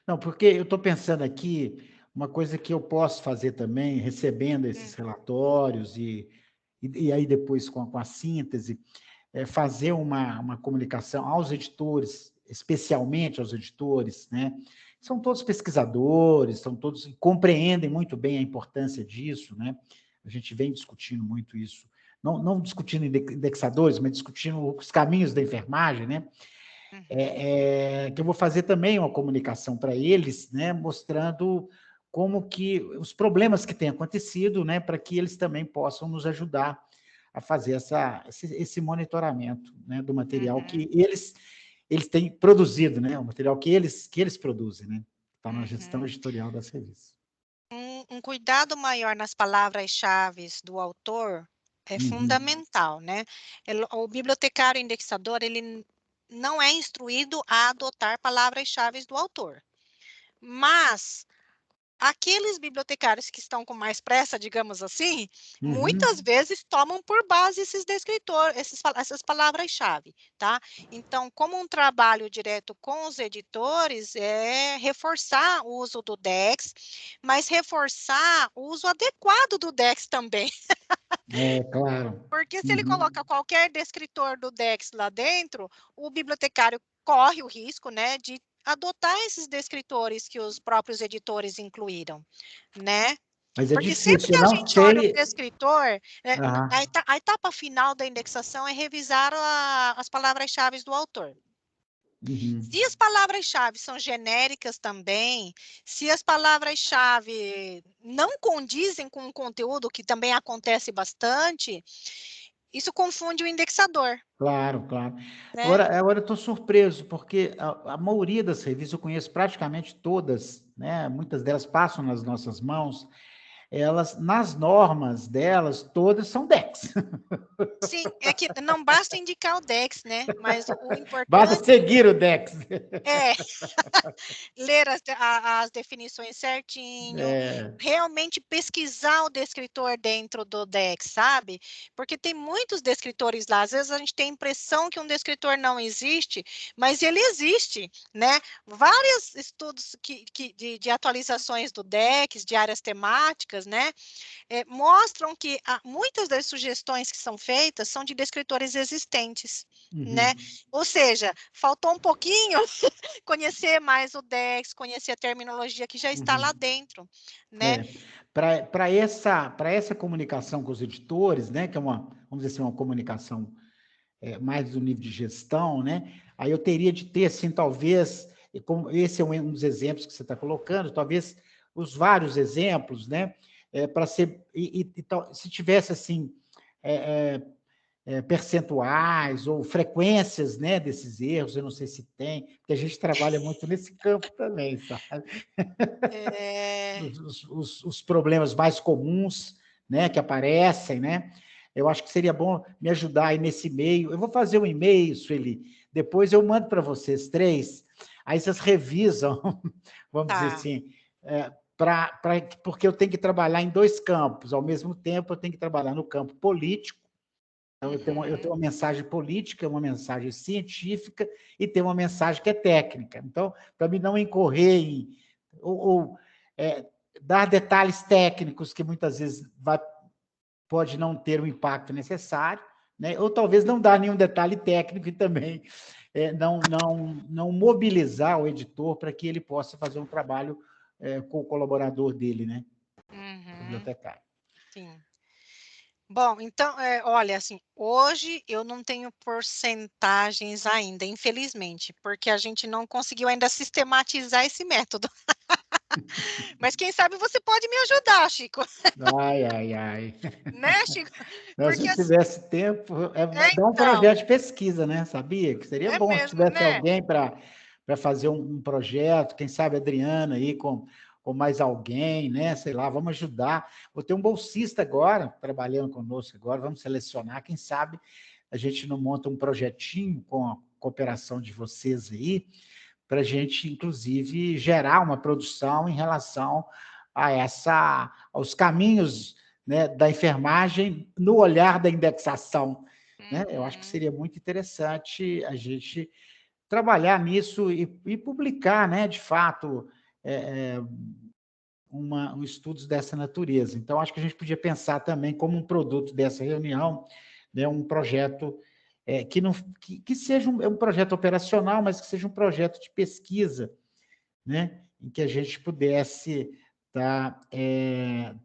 Não, porque eu estou pensando aqui, uma coisa que eu posso fazer também, recebendo esses relatórios e aí depois com a síntese, fazer uma comunicação aos editores, especialmente aos editores, né? São todos pesquisadores, são todos compreendem muito bem a importância disso, né? A gente vem discutindo muito isso, não discutindo indexadores, mas discutindo os caminhos da enfermagem, né? Que eu vou fazer também uma comunicação para eles, né? Mostrando como que os problemas que têm acontecido, né, para que eles também possam nos ajudar a fazer esse monitoramento, né, do material que eles têm produzido, né, o material que eles produzem, né, está na gestão editorial das revistas. Um cuidado maior nas palavras-chave do autor é fundamental, né? O bibliotecário indexador, ele não é instruído a adotar palavras-chave do autor, mas aqueles bibliotecários que estão com mais pressa, digamos assim, muitas vezes tomam por base esses descritores, essas palavras-chave, tá? Então, como um trabalho direto com os editores, é reforçar o uso do DEX, mas reforçar o uso adequado do DEX também. É, claro. Porque se ele coloca qualquer descritor do DEX lá dentro, o bibliotecário corre o risco, né, de adotar esses descritores que os próprios editores incluíram, né? Mas é Porque sempre difícil, que eu a não gente olha o sei... descritor, a etapa final da indexação é revisar as palavras-chave do autor. Se as palavras-chave são genéricas também, se as palavras-chave não condizem com o conteúdo, que também acontece bastante, isso confunde o indexador. Claro, claro. Né? Agora eu estou surpreso, porque a maioria das revistas, eu conheço praticamente todas, né? Muitas delas passam nas nossas mãos, elas, nas normas delas, todas são DEX. Sim, é que não basta indicar o DEX, né? Mas o Basta importante seguir o DEX. é ler as definições certinho, realmente pesquisar o descritor dentro do DEX, sabe? Porque tem muitos descritores lá. Às vezes a gente tem a impressão que um descritor não existe, mas ele existe, né? Vários estudos de atualizações do DEX, de áreas temáticas, né? Mostram que muitas das sugestões que são feitas são de descritores existentes, né? Ou seja, faltou um pouquinho conhecer mais o DEX, conhecer a terminologia que já está lá dentro, né? Para essa comunicação com os editores, né, que é vamos dizer assim, uma comunicação mais do nível de gestão, né? Aí eu teria de ter, assim, talvez, como esse é um dos exemplos que você está colocando, talvez os vários exemplos, né? Para ser, se tivesse, assim, percentuais ou frequências, né, desses erros, eu não sei se tem, porque a gente trabalha muito nesse campo também, sabe? Os problemas mais comuns, né, que aparecem, né? Eu acho que seria bom me ajudar aí nesse e-mail. Eu vou fazer um e-mail, Sueli, depois eu mando para vocês três, aí vocês revisam, vamos dizer assim, porque eu tenho que trabalhar em dois campos, ao mesmo tempo eu tenho que trabalhar no campo político. Então, eu tenho uma mensagem política, uma mensagem científica e tenho uma mensagem que é técnica. Então, para mim não incorrer em... dar detalhes técnicos que muitas vezes pode não ter o impacto necessário, né? Ou talvez não dar nenhum detalhe técnico e também não mobilizar o editor para que ele possa fazer um trabalho com o colaborador dele, né? Bibliotecário. Sim. Bom, então, olha, assim, hoje eu não tenho porcentagens ainda, infelizmente, porque a gente não conseguiu ainda sistematizar esse método. Mas quem sabe você pode me ajudar, Chico. Ai, ai, ai. Né, Chico? Não, se Porque eu tivesse tempo, dá um então, projeto de pesquisa, né? Sabia? Que seria é bom se mesmo, tivesse né? alguém para fazer um projeto, quem sabe a Adriana aí com mais alguém, né? Sei lá, vamos ajudar. Vou ter um bolsista agora, trabalhando conosco agora, vamos selecionar, quem sabe a gente não monta um projetinho com a cooperação de vocês aí, para a gente, inclusive, gerar uma produção em relação aos caminhos, né, da enfermagem no olhar da indexação. Né? Eu acho que seria muito interessante a gente trabalhar nisso e publicar, né, de fato, estudos dessa natureza. Então, acho que a gente podia pensar também como um produto dessa reunião, né, um projeto que seja um projeto operacional, mas que seja um projeto de pesquisa, né, em que a gente pudesse estar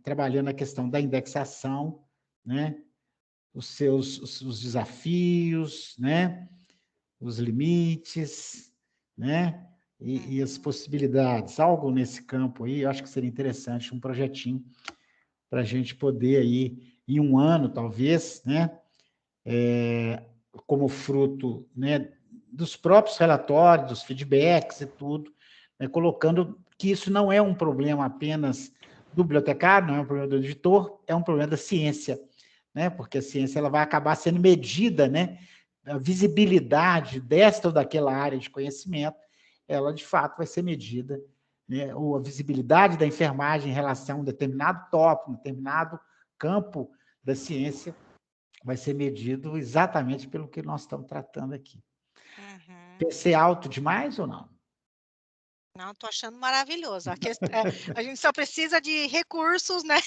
trabalhando a questão da indexação, né, os desafios, né, os limites, né, e as possibilidades, algo nesse campo aí, eu acho que seria interessante, um projetinho para a gente poder aí, em um ano, talvez, né, como fruto, né, dos próprios relatórios, dos feedbacks e tudo, né, colocando que isso não é um problema apenas do bibliotecário, não é um problema do editor, é um problema da ciência, né, porque a ciência ela vai acabar sendo medida, né, a visibilidade desta ou daquela área de conhecimento, ela de fato vai ser medida, né, ou a visibilidade da enfermagem em relação a um determinado tópico, um determinado campo da ciência, vai ser medido exatamente pelo que nós estamos tratando aqui. PC alto demais ou não? Não, estou achando maravilhoso. A gente só precisa de recursos, né?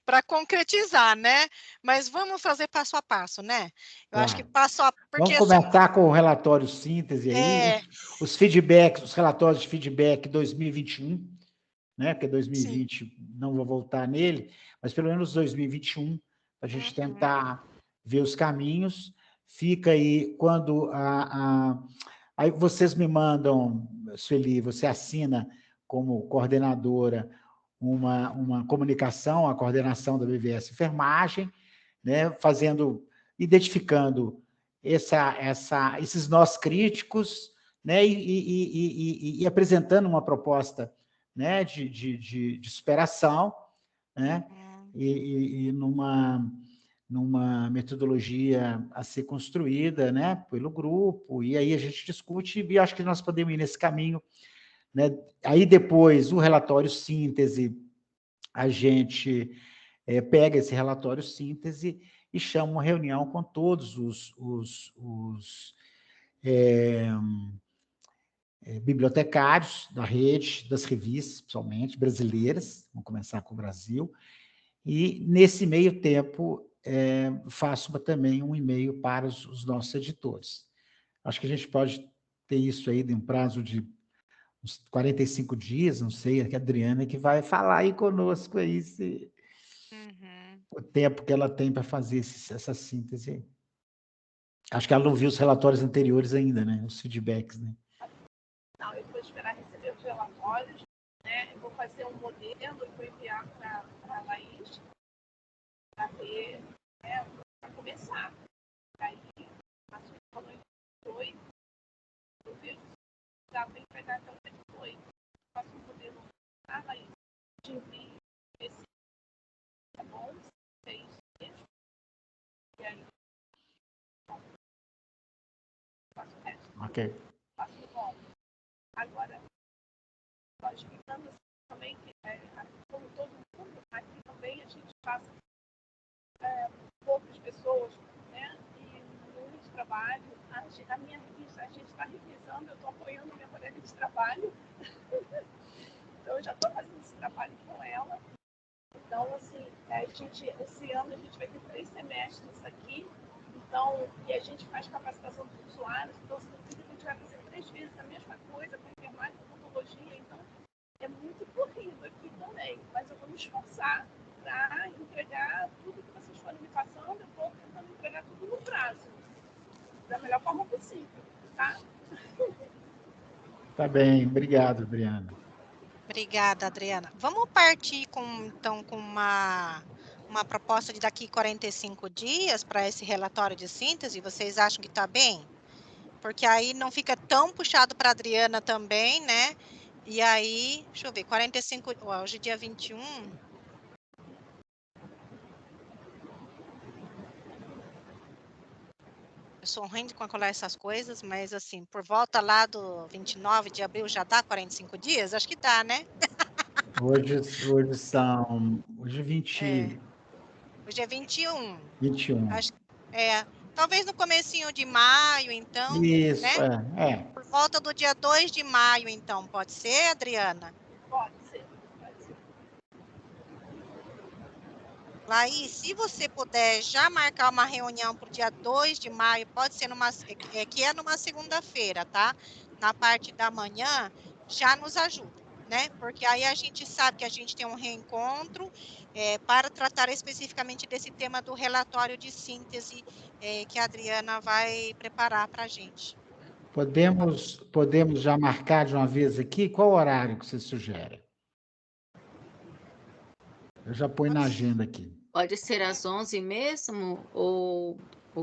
Para concretizar, né? Mas vamos fazer passo a passo, né? Eu acho que passo a... Porque, vamos começar com o relatório síntese aí, os feedbacks, os relatórios de feedback 2021, né? Porque 2020 sim, não vou voltar nele, mas pelo menos 2021, para a gente tentar ver os caminhos. Fica aí, quando aí vocês me mandam, Sueli, você assina como coordenadora uma comunicação, a coordenação da BVS Enfermagem, né, identificando esses nós críticos, né, e apresentando uma proposta, né, de superação, né, e numa metodologia a ser construída, né, pelo grupo, e aí a gente discute, e acho que nós podemos ir nesse caminho, né? Aí depois, o relatório síntese, a gente pega esse relatório síntese e chama uma reunião com todos os bibliotecários da rede, das revistas, principalmente brasileiras, vamos começar com o Brasil, e nesse meio tempo faço também um e-mail para os nossos editores. Acho que a gente pode ter isso aí de um prazo de uns 45 dias, não sei, a Adriana que vai falar aí conosco aí o tempo que ela tem para fazer essa síntese aí. Acho que ela não viu os relatórios anteriores ainda, né? Os feedbacks, né? Não, eu vou esperar receber os relatórios, né? Eu vou fazer um modelo e vou enviar para a Laís para ver, né, para começar. Aí, a gente falou em 18, eu vejo se dá para entregar até o 18. Faço um modelo para a Laís, te envio esse, tá bom? 6 meses. E aí, faço o resto. Ok. Faço bom. Agora, só explicando também que, como todo mundo, aqui também a gente passa poucas pessoas, né? E muito trabalho. A minha revista, a gente está revisando, eu estou apoiando a minha colega de trabalho. Então, eu já estou fazendo esse trabalho com ela. Então, assim, esse ano a gente vai ter 3 semestres aqui. Então, e a gente faz capacitação dos usuários. Então, significa que a gente vai fazer 3 vezes a mesma coisa com enfermagem, com odontologia. Então, é muito corrido aqui também. Mas eu vou me esforçar para entregar tudo que vocês forem me passando. Eu vou tentando entregar tudo no prazo, da melhor forma possível, tá? Tá bem, obrigado, Adriana. Obrigada, Adriana. Vamos partir então com uma proposta de daqui 45 dias para esse relatório de síntese. Vocês acham que está bem? Porque aí não fica tão puxado para a Adriana também, né? E aí, deixa eu ver, 45, hoje é dia 21. Eu sou ruim de calcular essas coisas, mas assim, por volta lá do 29 de abril já dá 45 dias? Acho que dá, né? Hoje são... Hoje 20... Hoje é 21. 21. Acho, talvez no comecinho de maio, então, Isso, né? Por volta do dia 2 de maio, então, pode ser, Adriana? Pode ser. Laís, se você puder já marcar uma reunião para o dia 2 de maio, pode ser que é numa segunda-feira, tá? Na parte da manhã, já nos ajuda, né? Porque aí a gente sabe que a gente tem um reencontro para tratar especificamente desse tema do relatório de síntese que a Adriana vai preparar para a gente. Podemos já marcar de uma vez aqui? Qual horário que você sugere? Eu já ponho na agenda aqui. Pode ser às 11 mesmo ou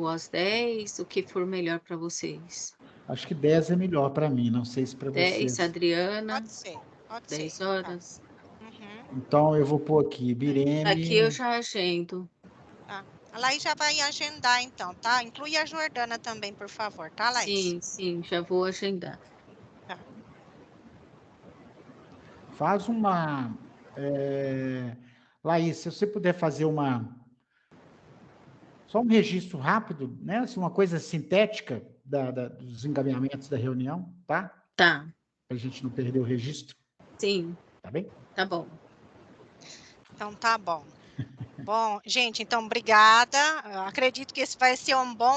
às 10, o que for melhor para vocês. Acho que 10 é melhor para mim, não sei se para 10, vocês. Adriana, Pode ser, pode 10 ser. horas. Uhum, Então, eu vou pôr aqui, Aqui Bireme. eu já agendo. tá. A Laís já vai agendar, então, tá? Inclui a Jordana também, por favor, tá, Laís? Sim, já vou agendar. Tá. Faz uma... Laís, se você puder fazer só um registro rápido, né? Assim, uma coisa sintética dos encaminhamentos da reunião, tá? Tá, Para a gente não perder o registro, sim, tá bem? tá bom. Então, tá bom. Bom, gente, então, obrigada. Eu acredito que esse vai ser um bom...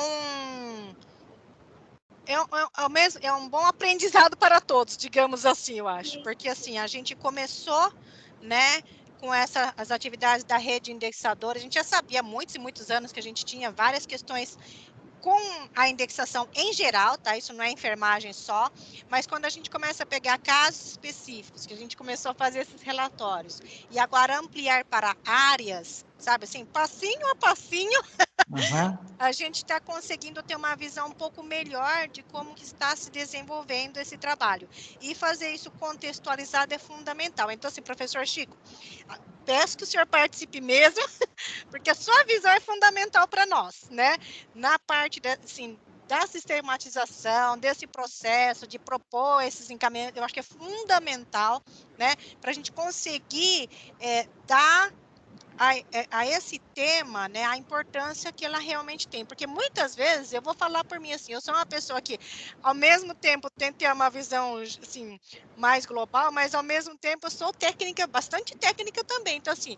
É um bom aprendizado para todos, digamos assim, eu acho. Porque, assim, a gente começou, né, com as atividades da rede indexadora. A gente já sabia há muitos e muitos anos que a gente tinha várias questões com a indexação em geral, tá? Isso não é enfermagem só, mas quando a gente começa a pegar casos específicos, que a gente começou a fazer esses relatórios, e agora ampliar para áreas, sabe assim, passinho a passinho, Aham. a gente está conseguindo ter uma visão um pouco melhor de como que está se desenvolvendo esse trabalho. E fazer isso contextualizado é fundamental. Então, assim, professor Chico, peço que o senhor participe mesmo, porque a sua visão é fundamental para nós, né? Na parte assim, da sistematização, desse processo, de propor esses encaminhamentos, eu acho que é fundamental, né? Para a gente conseguir dar a esse tema, né, a importância que ela realmente tem, porque muitas vezes, eu vou falar por mim assim, eu sou uma pessoa que, ao mesmo tempo, tento ter uma visão, assim, mais global, mas, ao mesmo tempo, eu sou técnica, bastante técnica também, então, assim,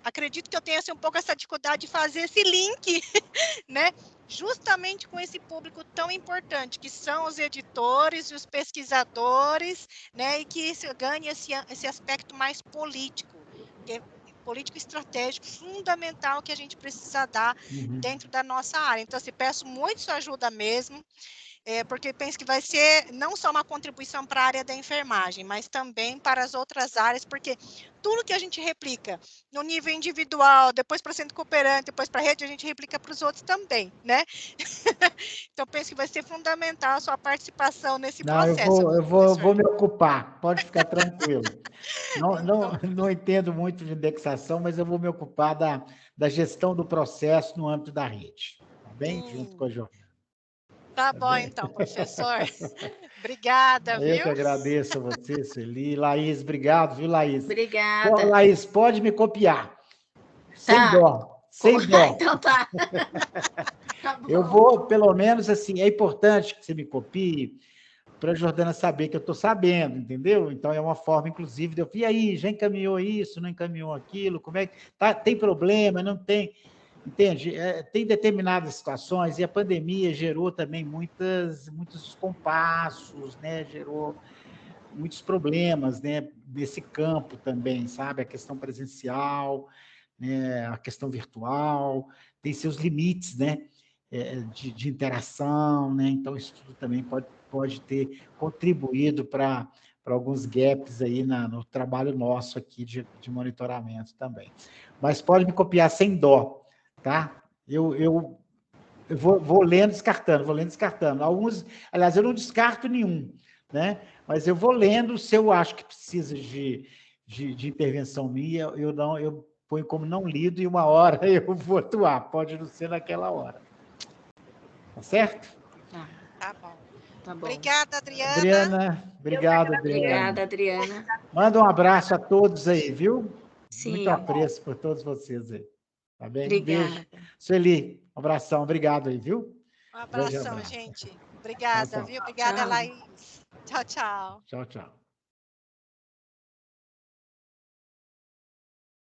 acredito que eu tenha, assim, um pouco essa dificuldade de fazer esse link, né, justamente com esse público tão importante, que são os editores e os pesquisadores, né, e que ganhe esse aspecto mais político, político estratégico fundamental que a gente precisa dar dentro da nossa área. Então, assim, peço muito sua ajuda mesmo, porque penso que vai ser não só uma contribuição para a área da enfermagem, mas também para as outras áreas, porque tudo que a gente replica no nível individual, depois para o centro cooperante, depois para a rede, a gente replica para os outros também, né? Então, penso que vai ser fundamental a sua participação nesse Não, processo. eu vou me ocupar, pode ficar tranquilo. Não entendo muito de indexação, mas eu vou me ocupar da gestão do processo no âmbito da rede, tá bem? Junto com a Jordana. Tá bom, então, professor. Obrigada, Eu viu? que agradeço a você, Sueli. Laís, obrigado, viu, Laís? Obrigada. Laís, pode me copiar. Sem Tá. dó, sem dó. Então tá. Tá bom. Eu vou, pelo menos, assim, é importante que você me copie para a Jordana saber que eu estou sabendo, entendeu? Então, é uma forma, inclusive, de eu... E aí, já encaminhou isso, não encaminhou aquilo? Como é que... Tá, tem problema, não tem... Entende? Tem determinadas situações, e a pandemia gerou também muitos descompassos, né? Gerou muitos problemas, né? Nesse campo também, sabe? A questão presencial, né? A questão virtual, tem seus limites, né? De interação, né? Então, isso tudo também pode ter contribuído para alguns gaps aí no trabalho nosso aqui de monitoramento também. Mas pode me copiar sem dó, tá? Eu vou lendo, descartando. Alguns, aliás, eu não descarto nenhum, né? Mas eu vou lendo, se eu acho que precisa de intervenção minha, eu ponho como não lido e uma hora eu vou atuar, pode não ser naquela hora. Tá certo? Tá bom. Tá bom. Obrigada, Adriana. Adriana, obrigado, Adriana. Obrigada, Adriana. Manda um abraço a todos aí, viu? Sim. Muito apreço por todos vocês aí. Tá bem? Obrigada. Um beijo. Sueli, um abração, obrigado aí, viu? Um abração, gente. Obrigada, viu? Obrigada, Tchau. Laís. Tchau, tchau. Tchau, tchau.